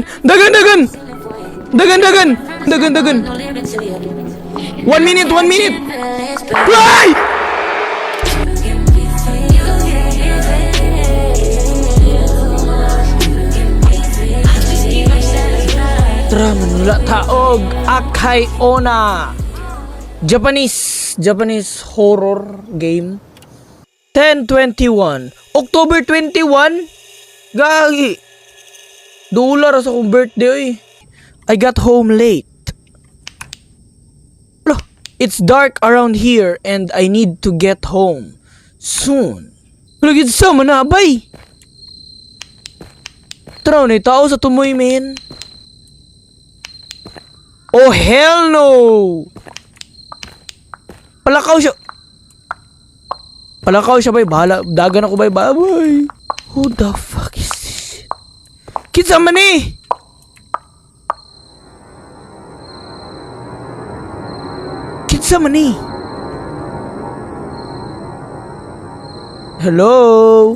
Dagan, dagan! Dagan, dagan! Dagan, dagan! 1 minute, 1 minute! Ay! Tara, manula taog Akay Ona. Japanese horror game. 10/21. October 21? Gagi. Dular sa akong birthday, oy. I got home late. Look, it's dark around here and I need to get home soon. Lagid sa manabay. Tara na tao sa tumoy, men. Oh, hell no! Palakaw siya. Palakaw siya, bay. Bahala. Dagan ako, bay. Baboy. Who the fuck is this? Kinsa man eh? Kinsa man eh? Hello?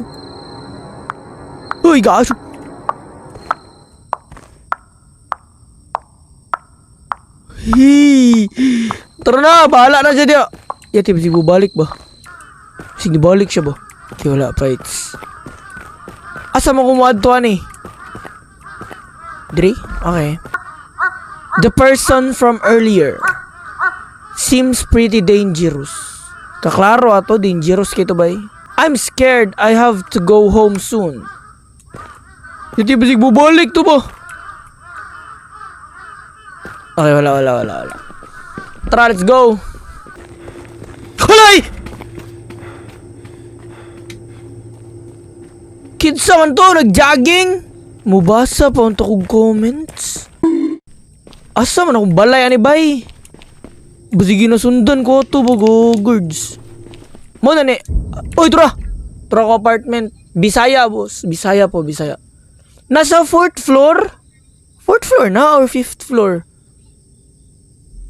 Uy, gosh. Hee. Tara na, bahala na siya diya. Yati, si bubalik ba? Sige, balik siya ba? Okay, wala, fights. Asa mo kumuad to, ani? Dre? Okay. The person from earlier seems pretty dangerous. Kaklaro ato, dangerous kito ba eh? I'm scared I have to go home soon. Yati, si bubalik to ba? Okay, wala. Tara, let's go. Hulay! Kinsa man to, nag-jogging? Mubasa pa unta kong comments. Asa man akong balay, ani bay? Basigi na sundan ko to, bago, girds. Mo na ni. Uy, tara! Tara ko apartment. Bisaya, boss. Bisaya po, Bisaya. Nasa 4th floor? 4th floor na or 5th floor?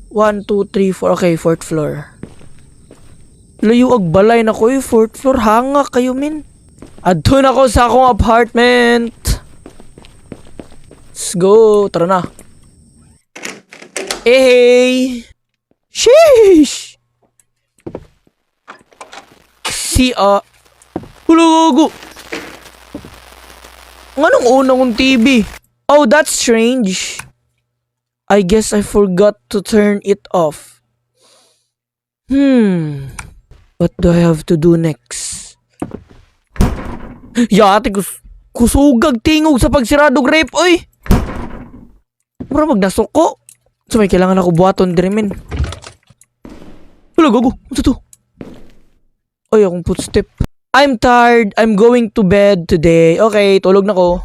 1, 2, 3, 4. Okay, 4th floor. Layo ag balay na ko eh. 4th floor. Hanga kayo, min. Adto na ko sa akong apartment. Let's go. Tara na. Hey! Sheesh! Hulago! Anong una kong TV? Oh, that's strange. I guess I forgot to turn it off. What do I have to do next? Yate, kusugag tingog sa pagsiradog rape, oy! Mura magnasuko. So may kailangan ako buhaton dire, men. Wala, gago. Ano to? Oy, akong footstep. I'm tired. I'm going to bed today. Okay, tulog na ko.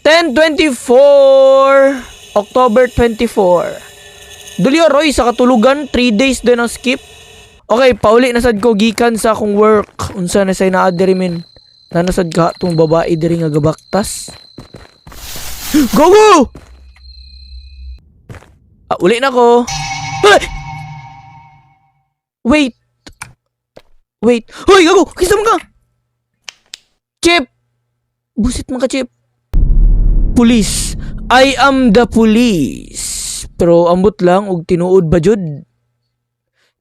10/24 October 24. Dulyo, Roy, sa katulugan, 3 days din ang skip. Okay, pauli nasad ko gikan sa akong work. Unsa na say naa diri min. Nanasad ka tong babae diri nga gabaktas. Go! Uli na ko. Wait. Hoy, gago! Kisa mo ka! Chip! Busit mo ka, Chip. Police. I am the police. Pero ambot lang og tinuod ba jud?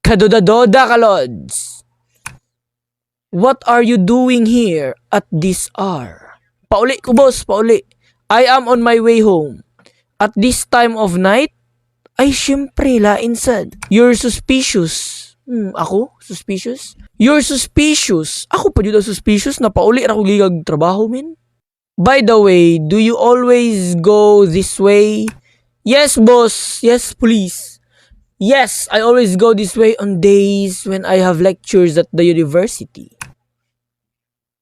Kadoda-doda ka, Lods. What are you doing here at this hour? Pauli ko, boss. Pauli. I am on my way home. At this time of night? Ay, syempre, lain sad. You're suspicious. Ako? Suspicious? You're suspicious. Ako pa dito suspicious na pauli na ko gigag trabaho, min. By the way, do you always go this way? Yes, boss. Yes, please. Yes, I always go this way on days when I have lectures at the university.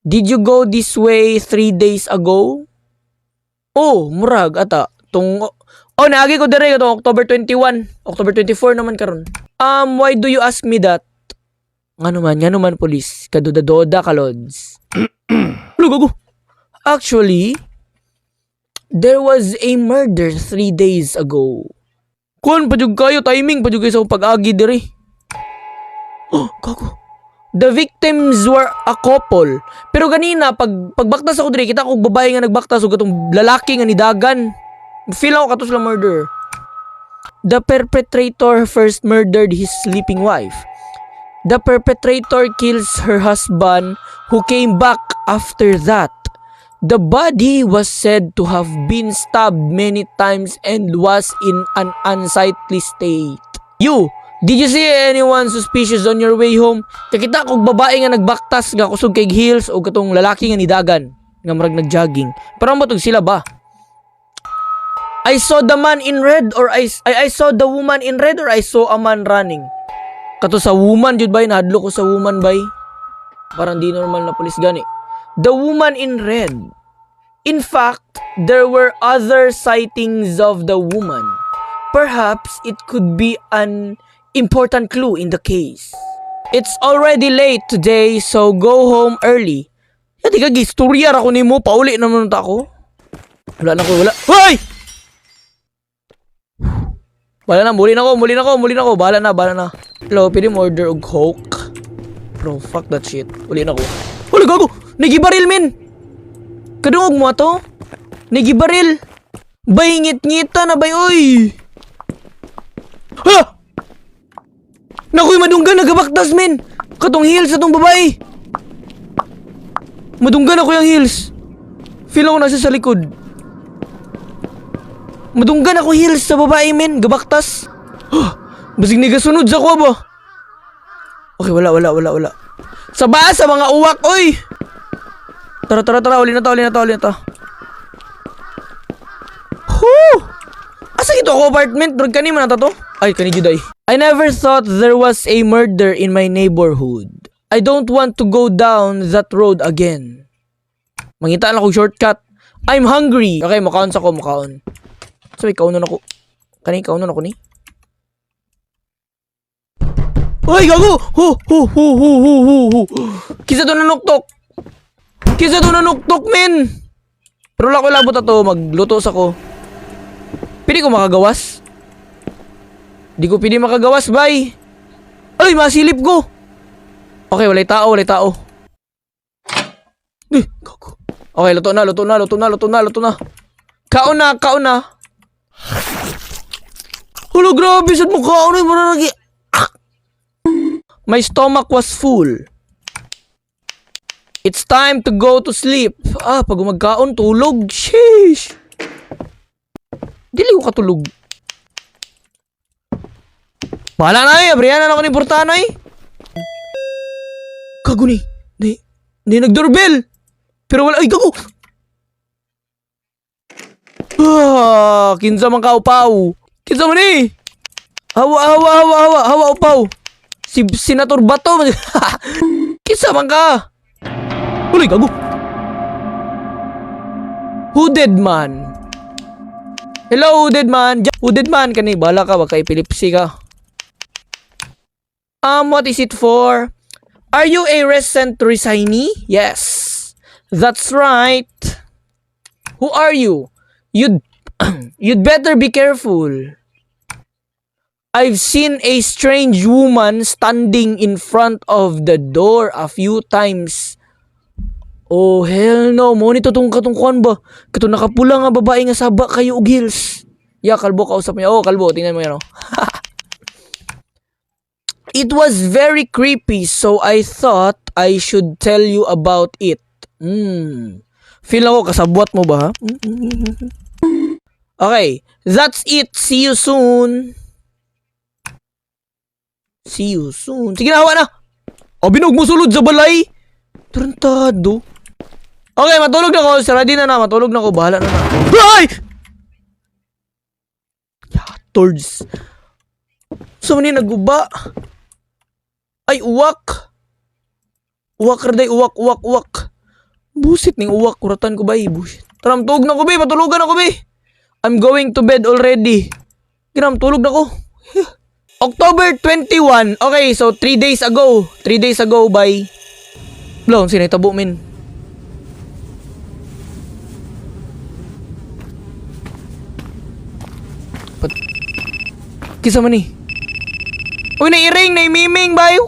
Did you go this way 3 days ago? Oh, murag ata. Naagi ko dire itong October 21. October 24 naman karon. Why do you ask me that? Nga naman, police. Kadoda-doda ka, Lods. Lugago. Actually, there was a murder 3 days ago. Kuan, padyug kayo, timing, padyug kayo sa pag-agi dire. Oh, gago. The victims were a couple. Pero ganina, pagbaktas ako diri, kita ko babae nga nagbaktas ug katong lalaki nga nidagan. Feel ako kato sila murder. The perpetrator first murdered his sleeping wife. The perpetrator kills her husband who came back after that. The body was said to have been stabbed many times and was in an unsightly state. You, did you see anyone suspicious on your way home? Kakita kog babae nga nagbaktas nga kusog kay heels o katong lalaki nga nidagan nga marag nagjogging. Pero mo sila ba? I saw the man in red or I saw the woman in red or I saw a man running. Kato sa woman jud bay, nahadlo ko sa woman bay. Parang di normal na pulis gani. The woman in red. In fact, there were other sightings of the woman. Perhaps it could be an important clue in the case. It's already late today, so go home early. Di ka gistorya ra ko nimo, pauli naman ta ako. Wala na ko, wala. Hoy! Wala na, muli na ko. Bahala na. Hello, pwede mo order og Coke? Bro, fuck that shit. Uli na ko. Wala gago! Nagibaril, men! Kadungog mo to? Nagibaril! Bay, ngit-ngita na bay, oy! Ha! Nakoy madunggan, nagabaktas, men! Katong heels atong babae! Madunggan ako yung heels. Feel ako nasa sa likod. Madunggan ako heels sa babae, men. Gabaktas. Basig nigasunod sa ko ba? Okay, wala. Sa baas, sa mga uwak, oy! Tara. Uli na ta. Whew! Asa ito ako apartment? Drug ka ni man na to? Ay, kani juday. I never thought there was a murder in my neighborhood. I don't want to go down that road again. Mangita lang akong shortcut. I'm hungry. Okay, makaon sa ko. Sabi, kaunon ako. Kaunon ako ni? Ay, gago! Kisa to nanuktok, men! Pero wala ko labot ato, magluto sa ko. Pwede ko makagawas? Di ko pwede makagawas, bay! Ay, masilip ko! Okay, walay tao. Gago. Okay, luto na. Kaon na. Hulo, grabe, saan mo kaon na? My stomach was full. It's time to go to sleep. Pag magkaon, tulog. Sheesh. Dili ko katulog. Bahala na eh. Abrihan na ako ni Portana eh. Kago ni. Di nag-doorbell. Pero wala. Ay, kago. Kinsa man ka upaw. Kinsa man eh. Hawa upaw. Si Senator Bato. Kinsa man ka. Uy, gago. Hooded man. Hello, hooded man. Hooded man kani, bala ka, baka epilepsy ka. What is it for? Are you a recent resignee? Yes. That's right. Who are you? You'd better be careful. I've seen a strange woman standing in front of the door a few times. Oh, hell no. Mo nito tong katungkuan ba? Kato nakapula nga babae nga saba kayo og heels. Ya, kalbo, kausap niya. Oh, kalbo, tingnan mo yan, oh. It was very creepy, so I thought I should tell you about it. Feel ako, kasabwat mo ba, ha? Okay, that's it. See you soon. Sige na, hawa na. Binog mo sulod sa balay. Tarantado. Okay, matulog na ko. Saradi na. Matulog na ko. Bahala na. Ay! Yatords. So, mani naguba. Ay, uwak. Uwak, raday. Uwak. Busit ning uwak. Kuratan ko ba, busit. Taram, tulog na ko, be. Matulugan ako, be. I'm going to bed already. Ginam, tulog na ko. October 21. Okay, so 3 days ago. 3 days ago, bye. Blong, sinay tabo, min. Kisa man ni. Uy, nairing, naimiming, bye.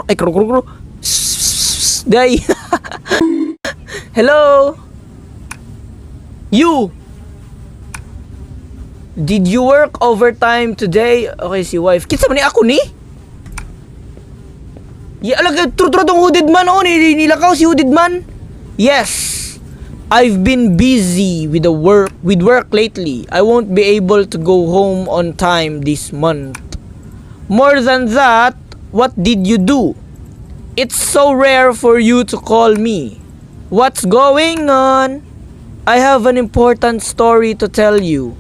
Ay, kro. Day. Hello? You! Did you work overtime today? Okay, si wife. Kinsa man ni ako ni? Alag, true tong hooded man. Oh, nilakaw si hooded man. Yes. I've been busy with work lately. I won't be able to go home on time this month. More than that, what did you do? It's so rare for you to call me. What's going on? I have an important story to tell you.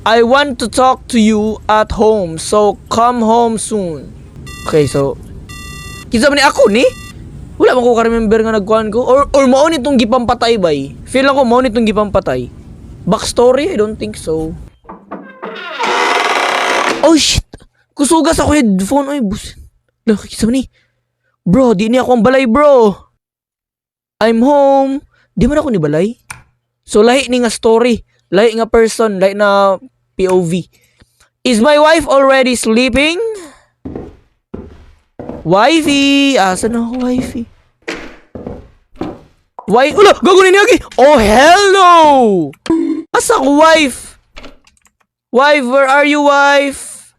I want to talk to you at home, so come home soon. Okay, so kinsa man ni ako ni? Wala man ko ka-remember nga nagkuhan ko. Or mao nitong gipampatay bay. Feel ako mao nitong gipampatay. Backstory? I don't think so. Oh shit! Kusugas ako headphone. Ay, bus. Kinsa man ni? Bro, di ni ako ang balay, bro. I'm home. Di man ako ni balay. So, lahi ni nga story. Lahi nga person. Lahi na POV. Is my wife already sleeping? Wifey! Asa na ako, wifey? Ula! Gagunin niya, oh, hell no! Asa ko, wife? Wife, where are you, wife?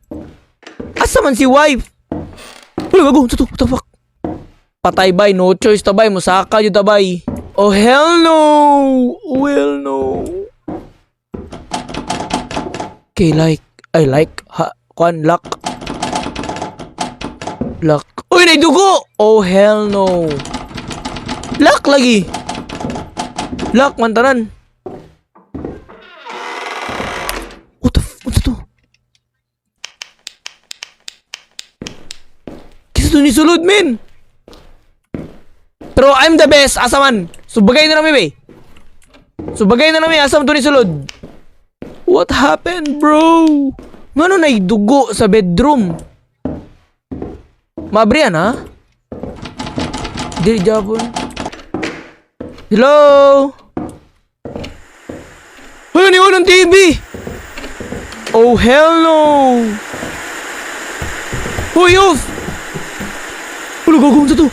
Asa man si wife? Ula, gago! What the fuck? Patay bay, no choice tabay, musaka yun tabay. Oh hell no! Oh hell no! Okay, I like, lock. Lock. Uy, naidugo! Oh hell no! Lock lagi! Lock, mantanan. What's to? Kisa to ni sulod, men! Pero I'm the best, asa man. Subagay na namin, be. Subagay na namin, asa man to ni sulod. What happened, bro? Ngano na dugo sa bedroom? Mabrian, ha? Dili Japon. Hello? Wala ni walang TV. Oh hell no. Hoy, off. Wala gagawin sa to.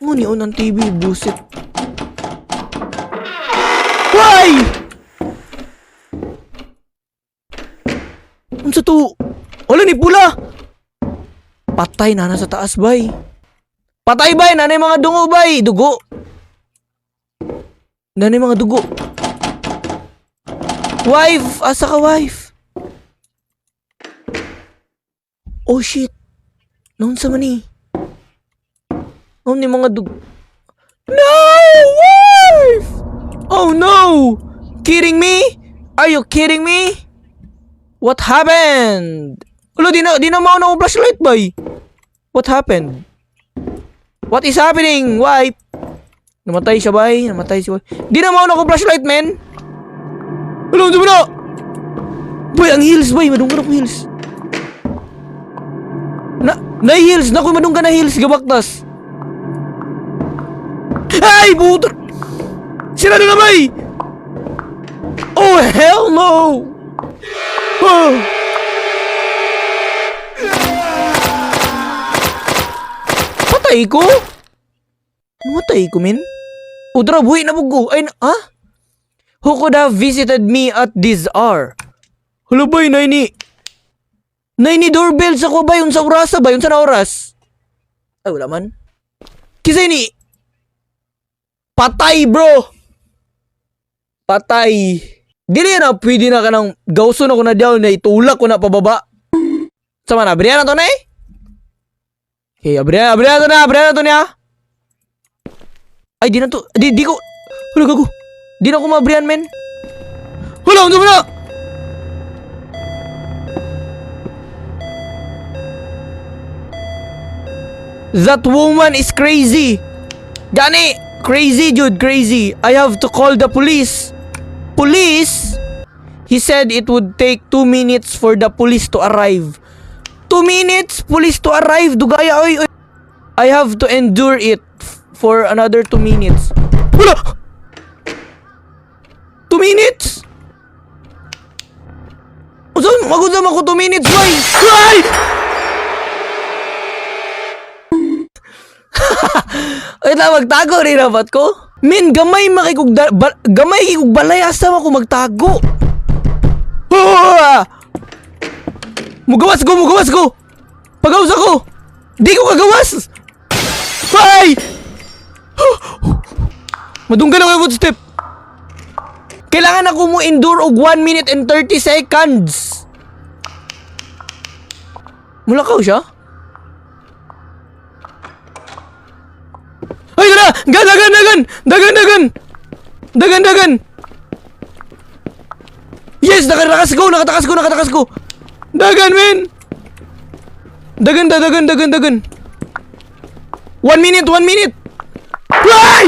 Ngunit ng TV, buset. Why? Unsa to? Wala ni pula. Patay na sa taas, bay. Patay, bay. Nanay mga dungo, bay. Dugo. Nanay mga dugo. Wife. Asa ka, wife? Oh, shit. Noon sa mani. Oh, ni mga No! Wife! Oh, no! Kidding me? Are you kidding me? What happened? Ulo, di na mauna ko flashlight, boy. What happened? What is happening, wife? Namatay siya, bay. Namatay si wife. Di na mauna ko flashlight, men. Ulo, di mo na! Boy, ang heels, boy. Madunggan ako heels. Na-heels. Naku, madunggan na heels. Gabaktas. Ay, buto! Sila na namay! Oh, hell no! Oh. Patay ko? Matay ko, min? Udra, buhay na bugo. Ay, ha? Who could have visited me at this hour? Hala bay, Naini doorbell sa ko ba? Yung sa orasa ba? Yung sa na oras? Ay, wala man. Kisay ni patay, bro. Patay. Dili na pwede na ka ng gawson ako na diyaw na itulak ko na pababa. Sama na, abrihan na to na eh. Okay, abrihan na to niya. Ay, di na to. Di ko. Wala gago. Di na ko mabrihan, men. Wala, unsa mo na? That woman is crazy. Gani. Crazy, dude, crazy. I have to call the police. Police? He said it would take 2 minutes for the police to arrive. 2 minutes? Police to arrive? Dugaya, oy. I have to endure it for another 2 minutes. Wala! 2 minutes? Magudam ako 2 minutes, boy! Ay! Wait lang, magtago rin dapat ko. Min, gamay gamay kikog balay asa ako magtago. Mugawas ko. Pagawas ako. Di ko kagawas. Ay! Madunggan ako yung footstep. Kailangan ako mo endure og 1 minute and 30 seconds. Mulakaw siya? Ay, tara! Dagan! Yes! Nakatakas ko! Dagan, men! Dagan! 1 minute! Ay!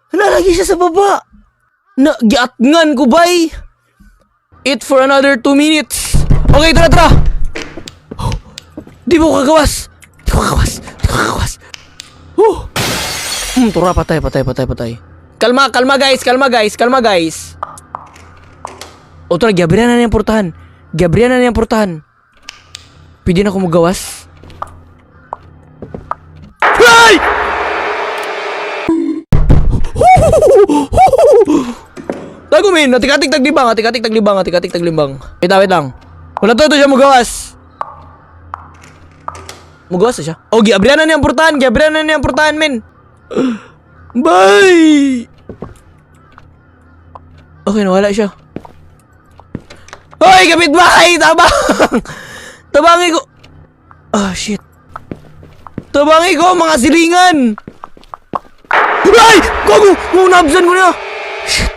Nalagi siya sa baba. Giatngan ko, bay. Eat for another 2 minutes. Okay, tara. Di ko kagawas. Tura, patay. Kalma guys. O, tara, gabriyan na niyang portahan. Pwede na ako magawas. Ay! Tago, min. Atikatik taglibang. Wait lang. Wala to siya magawas. Magawas na siya. Oh, giabrihan na niyang portahan, men. Bye! Okay, nawala siya. Hoy, kapitbahay! Tabangi ko. Ah, shit. Tabangi ko, mga silingan. Ay! Gago! Nabsan ko niya. Shit.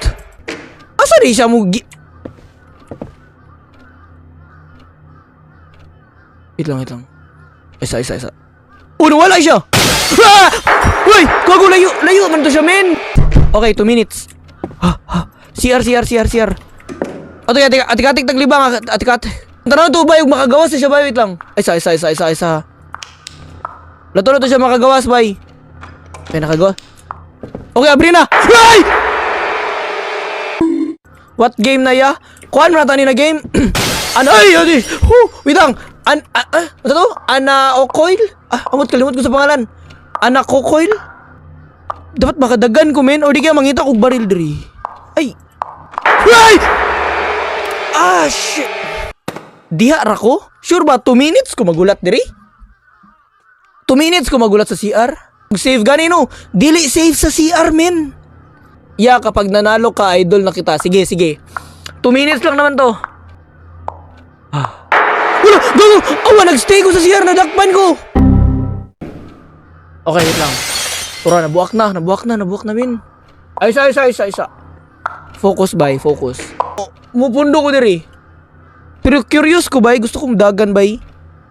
Asa rin siya mo Wait lang. Isa. Oh, nawala siya! Ah! Uy! Gago, layo man to siya, men! Okay, 2 minutes. CR. Ato, atik-atik taglibang, atik-atik. Tanaw to ba yung makagawas na siya, bay? Wait lang. Isa. Lato na to siya makagawas, bay. Okay, nakagawas. Okay, abri na! Ay! What game na ya? Kuhan mo na tani na game? Wait lang. Ano to? Anaocoil? Kalimut ko sa pangalan. Anacocoil? Dapat makadagan ko, men. O di kaya mangita kong baril diri. Ay! Shit! Diha ra ko? Sure ba? 2 minutes ko magulat diri? 2 minutes ko magulat sa CR? Save ganino. Dili save sa CR, men. Kapag nanalo ka, idol na kita. Sige. 2 minutes lang naman to. Wala! Gago! Nagstay ko sa CR. Nadakpan ko! Okay, wait lang. Tura, nabuak na, min. Ay, isa. Focus, bay. Mupundo ko diri. Pero curious ko, bay. Gusto kong dagan, bay.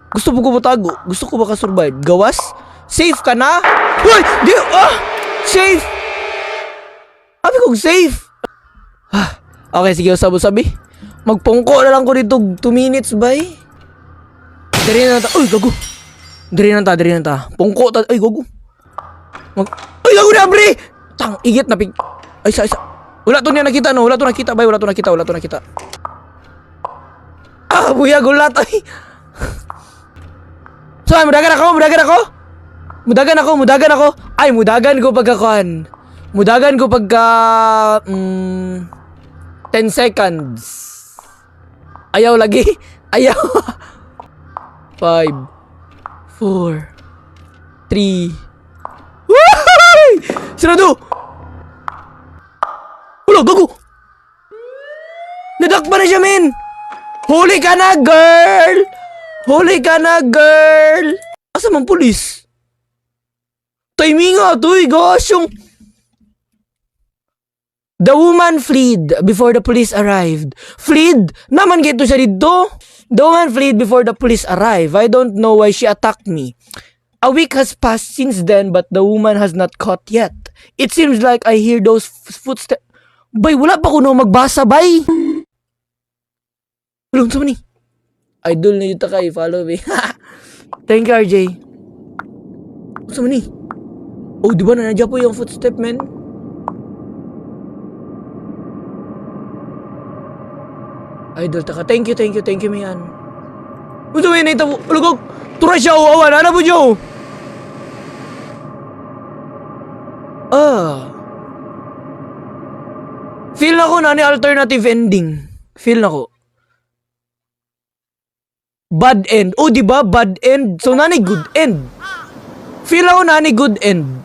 Gusto ko matago. Gusto ko baka survive. Gawas? Safe ka na? Hoy! Safe! Sabi kong safe! Okay, sige, sabi. Magpungko na lang ko dito 2 minutes, bay. Dari na ta. Uy, gago. Dari na ta. Pungko ta. Ay, gago. Ay, gago na, bre! Igit na pig. Ay, isa. Wala to nakita, bay. Wala to nakita. Buya, gulat. Ay. So, mudagan ako. Ay, mudagan ko pagka 10 seconds. Ayaw lagi. 5 4 3 Sarado! Wala, gago! Nadakpa na siya, men! Huli ka na, girl! Asa man pulis? Timing nga to, gosh, yung... The woman fled before the police arrived. Fled? Naman gito siya dito. The woman fled before the police arrived. I don't know why she attacked me. A week has passed since then, but the woman has not caught yet. It seems like I hear those footsteps. Bay, wala pa ko magbasa, bay. Wala, sa ni? Idol na dito kay, follow me. Thank you, RJ. Sa ni? Oh, di ba na nandiyan po yung footstep, man? Idol, taka. Thank you, man. Unsa may nahitabo? Ulugog. Tura siya o awan. Ano po siya o? Feel na ko na ni alternative ending. Feel na ko. Bad end. Oh, di ba? Bad end. So, nani good end. Feel ako nani good end.